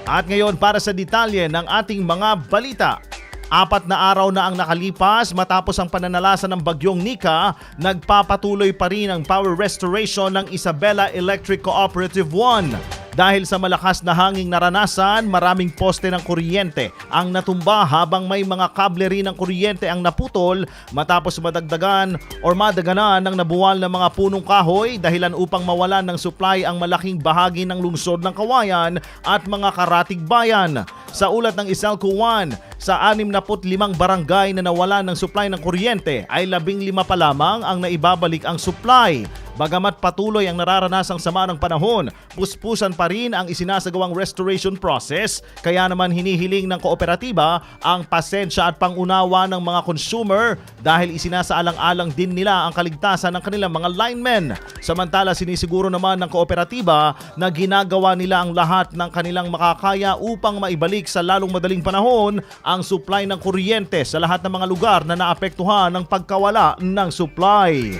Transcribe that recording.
At ngayon para sa detalye ng ating mga balita. 4 na araw na ang nakalipas matapos ang pananalasa ng bagyong Nika, nagpapatuloy pa rin ang power restoration ng Isabela Electric Cooperative 1. Dahil sa malakas na hanging naranasan, maraming poste ng kuryente ang natumba habang may mga kable rin ng kuryente ang naputol matapos madagdagan o madaganan ng nabuwal ng mga punong kahoy dahilan upang mawalan ng supply ang malaking bahagi ng lungsod ng Kawayan at mga karatig bayan. Sa ulat ng Iselco 1, sa 65 barangay na nawalan ng supply ng kuryente ay 15 pa lamang ang naibabalik ang supply. Bagamat patuloy ang nararanasang sama ng panahon, puspusan pa rin ang isinasagawang restoration process, kaya naman hinihiling ng kooperatiba ang pasensya at pangunawa ng mga consumer dahil isinasaalang-alang din nila ang kaligtasan ng kanilang mga linemen. Samantala sinisiguro naman ng kooperatiba na ginagawa nila ang lahat ng kanilang makakaya upang maibalik sa lalong madaling panahon ang supply ng kuryente sa lahat ng mga lugar na naapektuhan ng pagkawala ng supply.